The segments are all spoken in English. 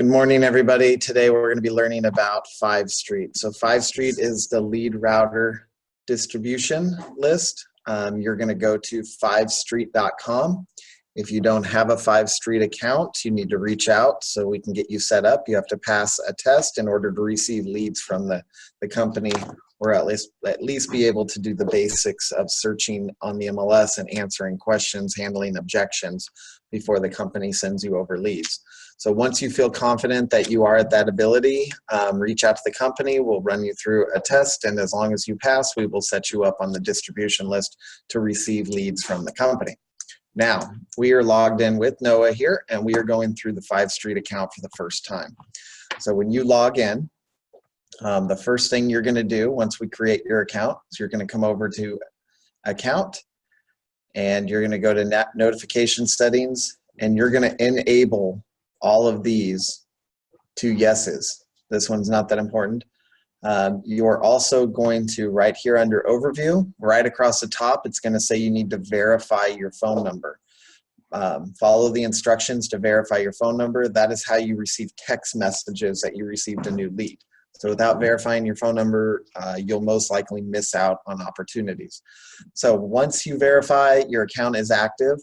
Good morning, everybody. Today we're going to be learning about Fivestreet. So Fivestreet is the lead router distribution list. You're going to go to fivestreet.com. If you don't have a Fivestreet account, you need to reach out so we can get you set up. You have to pass a test in order to receive leads from the company, or at least be able to do the basics of searching on the MLS and answering questions, handling objections before the company sends you over leads. So once you feel confident that you are at that ability, reach out to the company. We'll run you through a test, and as long as you pass, we will set you up on the distribution list to receive leads from the company. Now, we are logged in with Noah here, and we are going through the Fivestreet account for the first time. So when you log in, the first thing you're going to do once we create your account is you're going to come over to Account, and you're going to go to Notification Settings, and you're going to enable all of these to yeses. This one's not that important. You're also going to, right here under Overview, right across the top, it's going to say you need to verify your phone number. Follow the instructions to verify your phone number. That is how you receive text messages that you received a new lead. So without verifying your phone number, you'll most likely miss out on opportunities. So once you verify your account is active,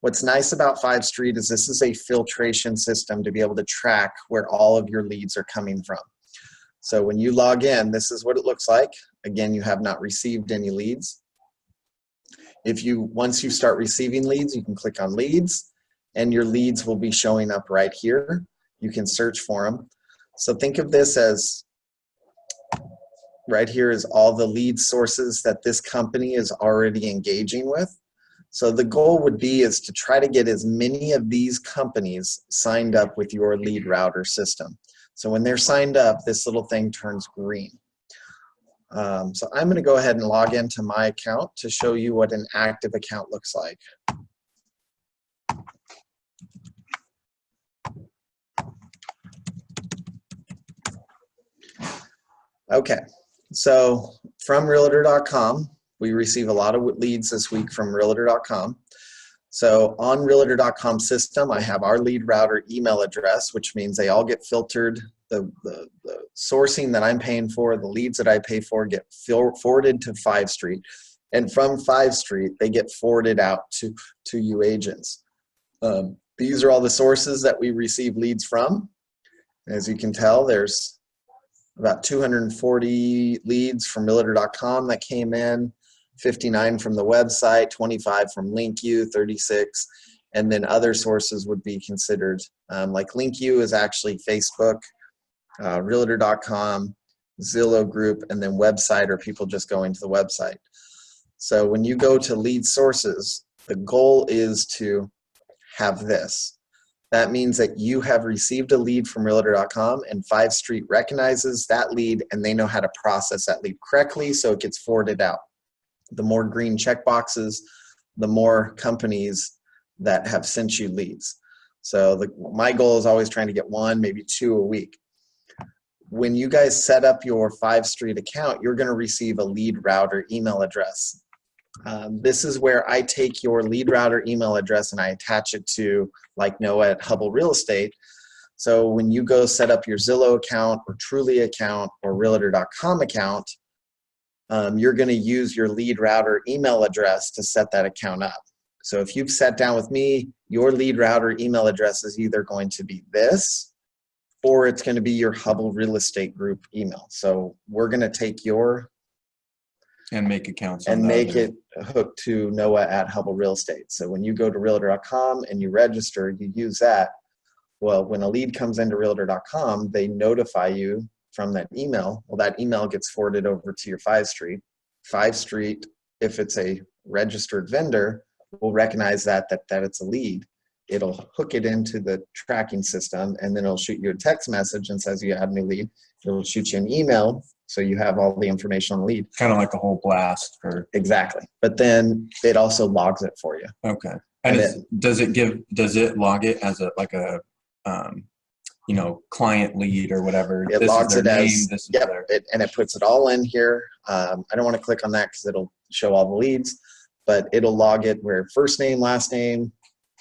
what's nice about Fivestreet is this is a filtration system to be able to track where all of your leads are coming from. So when you log in, this is what it looks like. Again, you have not received any leads. Once you start receiving leads, you can click on leads, and your leads will be showing up right here. You can search for them. So think of this as right here is all the lead sources that this company is already engaging with. So the goal would be is to try to get as many of these companies signed up with your lead router system. So when they're signed up, this little thing turns green. So I'm going to go ahead and log into my account to show you what an active account looks like. Okay, so from realtor.com, we receive a lot of leads this week from realtor.com. So on realtor.com system, I have our lead router email address, which means they all get filtered. The sourcing that I'm paying for, the leads that I pay for get forwarded to Fivestreet. And from Fivestreet, they get forwarded out to you agents. These are all the sources that we receive leads from. As you can tell, there's about 240 leads from realtor.com that came in. 59 from the website, 25 from LinkU, 36, and then other sources would be considered. Like LinkU is actually Facebook, Realtor.com, Zillow Group, and then website or people just going to the website. So when you go to lead sources, the goal is to have this. That means that you have received a lead from Realtor.com, and Fivestreet recognizes that lead, and they know how to process that lead correctly, so it gets forwarded out. The more green check boxes, the more companies that have sent you leads. So my goal is always trying to get 1, maybe 2 a week. When you guys set up your Fivestreet account, you're going to receive a lead router email address. This is where I take your lead router email address and I attach it to, like Noah at Hubbell Real Estate. So when you go set up your Zillow account or Truly account or Realtor.com account, you're going to use your lead router email address to set that account up. So if you've sat down with me, your lead router email address is either going to be this, or it's going to be your Hubbell Real Estate Group email. So we're going to take your and make accounts and make it hooked to Noah at Hubbell Real Estate. So when you go to Realtor.com and you register, you use that. Well, when a lead comes into Realtor.com, they notify you from that email. Well, that email gets forwarded over to your Fivestreet. Fivestreet, if it's a registered vendor, will recognize that it's a lead. It'll hook it into the tracking system, and then it'll shoot you a text message and says you have a new lead. It'll shoot you an email, so you have all the information on the lead. Kind of like a whole blast. Exactly. But then it also logs it for you. Okay. And does it log it as a client lead or whatever? It logs it as, yep, and it puts it all in here. I don't want to click on that because it'll show all the leads, but it'll log it where first name, last name,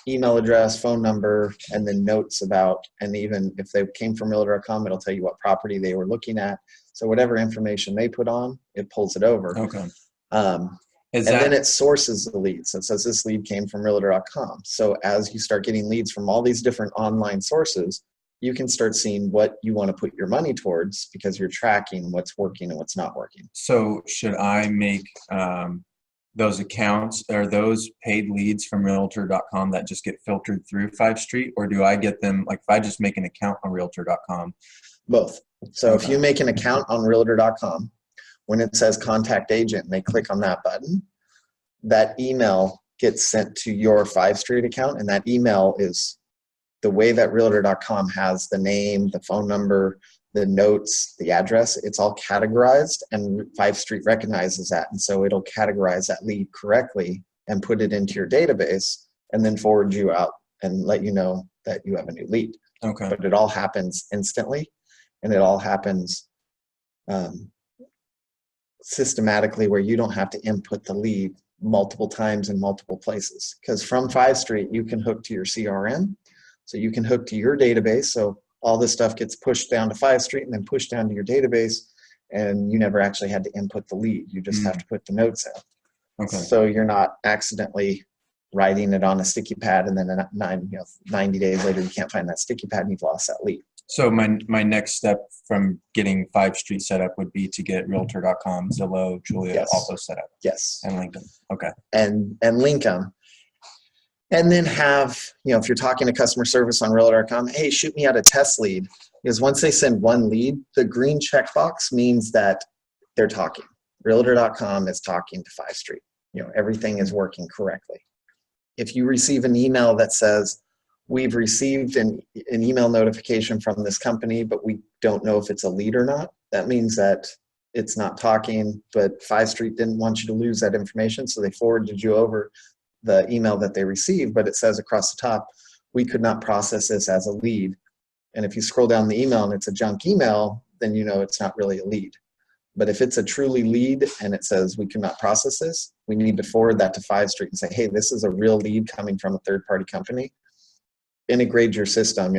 email address, phone number, and then notes about, and even if they came from realtor.com, it'll tell you what property they were looking at. So whatever information they put on, it pulls it over. Okay. Um, Is and that then it sources the leads. So it says this lead came from realtor.com. So as you start getting leads from all these different online sources, you can start seeing what you want to put your money towards because you're tracking what's working and what's not working. so? Should I make those accounts or those paid leads from realtor.com that just get filtered through Fivestreet, or do I get them like if I just make an account on realtor.com? Both. So if Okay. you make an account on realtor.com, when it says contact agent and they click on that button, that email gets sent to your Fivestreet account, and that email is the way that realtor.com has the name, the phone number, the notes, the address, it's all categorized, and Fivestreet recognizes that. And so it'll categorize that lead correctly and put it into your database and then forward you out and let you know that you have a new lead. Okay. But it all happens instantly, and it all happens systematically where you don't have to input the lead multiple times in multiple places. Because from Fivestreet, you can hook to your CRM. So you can hook to your database. So all this stuff gets pushed down to Fivestreet and then pushed down to your database, and you never actually had to input the lead. You just have to put the notes in. Okay. So you're not accidentally writing it on a sticky pad, and then 90 days later you can't find that sticky pad and you've lost that lead. So my next step from getting Fivestreet set up would be to get realtor.com, Zillow, Julia Yes. also set up. Yes. And link them. Okay. And link them. And then have, if you're talking to customer service on realtor.com, hey, shoot me out a test lead. Because once they send one lead, the green checkbox means that they're talking. Realtor.com is talking to Fivestreet. Everything is working correctly. If you receive an email that says, we've received an email notification from this company, but we don't know if it's a lead or not, that means that it's not talking, but Fivestreet didn't want you to lose that information, so they forwarded you over the email that they received, but it says across the top, we could not process this as a lead. And if you scroll down the email and it's a junk email, then you know it's not really a lead. But if it's a truly lead and it says we cannot process this, we need to forward that to Fivestreet and say, hey, this is a real lead coming from a third-party company. Integrate your system,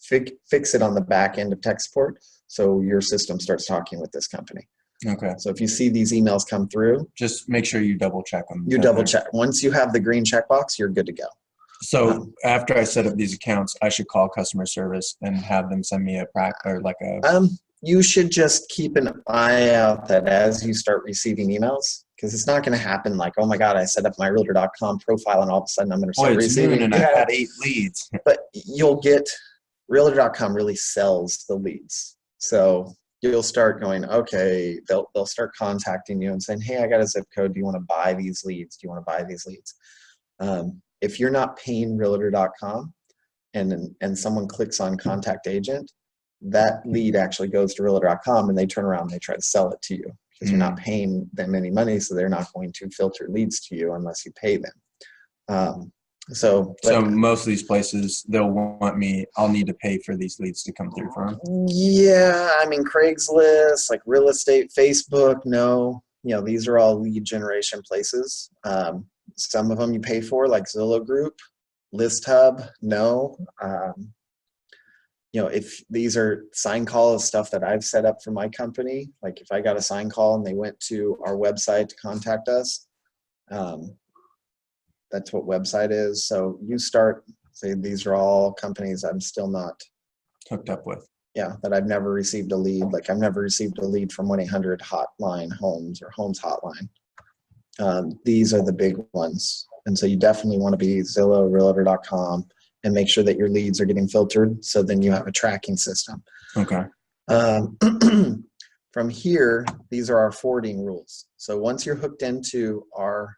fix it on the back end of tech support so your system starts talking with this company. Okay. So if you see these emails come through, just make sure you double check them. You double check. Once you have the green checkbox, you're good to go. So after I set up these accounts, I should call customer service and have them send me You should just keep an eye out that as you start receiving emails, because it's not going to happen like, oh my God, I set up my realtor.com profile and all of a sudden I'm going to start receiving. And I had 8 leads. But you'll get, realtor.com really sells the leads. So you'll start going, okay, they'll start contacting you and saying, hey, I got a zip code. Do you want to buy these leads? Do you want to buy these leads? If you're not paying realtor.com and someone clicks on contact agent, that lead actually goes to realtor.com and they turn around and they try to sell it to you because you're not paying them any money. So they're not going to filter leads to you unless you pay them. So most of these places, they'll want me, I'll need to pay for these leads to come through for them. Yeah, I mean, Craigslist, like real estate, Facebook, no. These are all lead generation places. Some of them you pay for, like Zillow Group, List Hub, no. If these are sign calls, stuff that I've set up for my company, like if I got a sign call and they went to our website to contact us, that's what website is. So you start, say these are all companies I'm still not hooked up with. Yeah, that I've never received a lead. Like I've never received a lead from 1-800 hotline homes or homes hotline. These are the big ones. And so you definitely want to be Zillow, realtor.com, and make sure that your leads are getting filtered. So then you have a tracking system. Okay. From here, these are our forwarding rules. So once you're hooked into our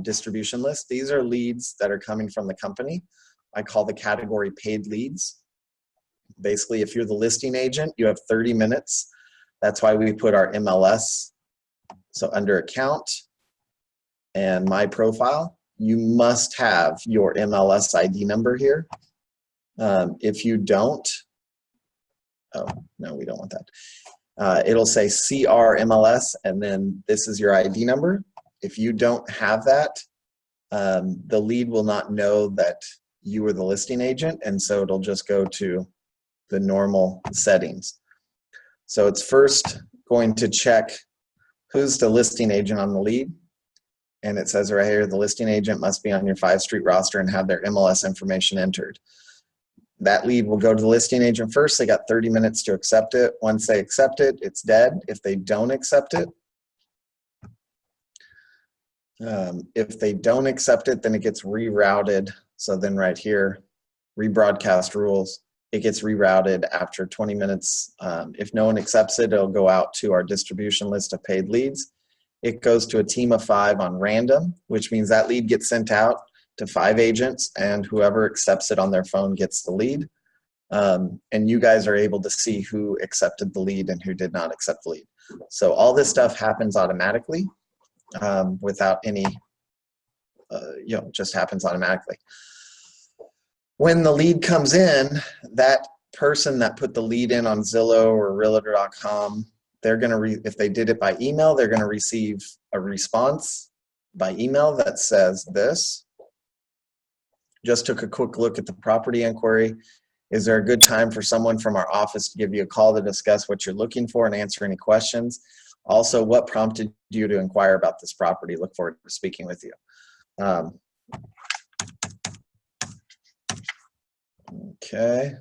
distribution list, these are leads that are coming from the company. I call the category paid leads. Basically, if you're the listing agent, you have 30 minutes. That's why we put our MLS. So under account and my profile, you must have your MLS ID number here. If you don't, oh, no, we don't want that. It'll say CR MLS, and then this is your ID number. If you don't have that, the lead will not know that you were the listing agent, and so it'll just go to the normal settings. So it's first going to check who's the listing agent on the lead. And it says right here, the listing agent must be on your Fivestreet roster and have their MLS information entered. That lead will go to the listing agent first. They got 30 minutes to accept it. Once they accept it, it's dead. If they don't accept it, then it gets rerouted. So then right here, rebroadcast rules, it gets rerouted after 20 minutes. If no one accepts it, it'll go out to our distribution list of paid leads. It goes to a team of 5 on random, which means that lead gets sent out to 5 agents, and whoever accepts it on their phone gets the lead. And you guys are able to see who accepted the lead and who did not accept the lead. So all this stuff happens automatically without any, just happens automatically. When the lead comes in, that person that put the lead in on Zillow or realtor.com, they're going to, if they did it by email, they're going to receive a response by email that says this: just took a quick look at the property inquiry. Is there a good time for someone from our office to give you a call to discuss what you're looking for and answer any questions? Also, what prompted you to inquire about this property? Look forward to speaking with you. Okay.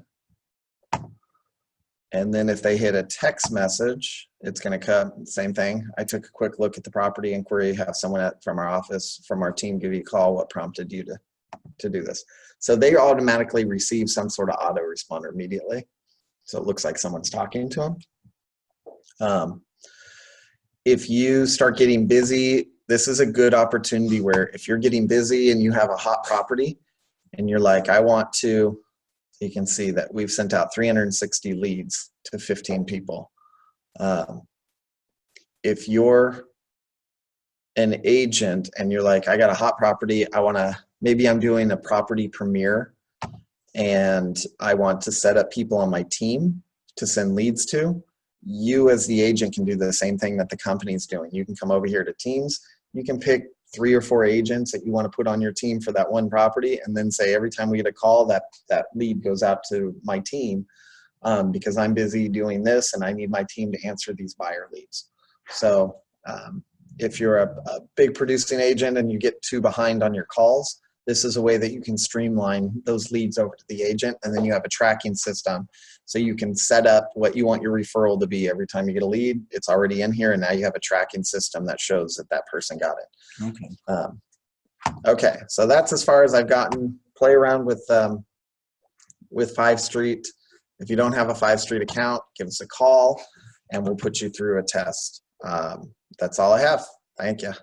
And then if they hit a text message, it's going to come, same thing. I took a quick look at the property inquiry, have someone from our office, from our team give you a call. What prompted you to do this? So they automatically receive some sort of autoresponder immediately. So it looks like someone's talking to them. If you start getting busy, this is a good opportunity where if you're getting busy and you have a hot property and you're like, I want to, you can see that we've sent out 360 leads to 15 people. If you're an agent and you're like, I got a hot property, maybe I'm doing a property premiere and I want to set up people on my team to send leads to, you as the agent can do the same thing that the company's doing. You can come over here to Teams, you can pick 3 or 4 agents that you want to put on your team for that one property, and then say every time we get a call, that lead goes out to my team because I'm busy doing this and I need my team to answer these buyer leads. So if you're a big producing agent and you get too behind on your calls, this is a way that you can streamline those leads over to the agent, and then you have a tracking system so you can set up what you want your referral to be. Every time you get a lead, it's already in here, and now you have a tracking system that shows that that person got it. Okay. Okay, so that's as far as I've gotten. Play around with Fivestreet. If you don't have a Fivestreet account, give us a call and we'll put you through a test. That's all I have. Thank you.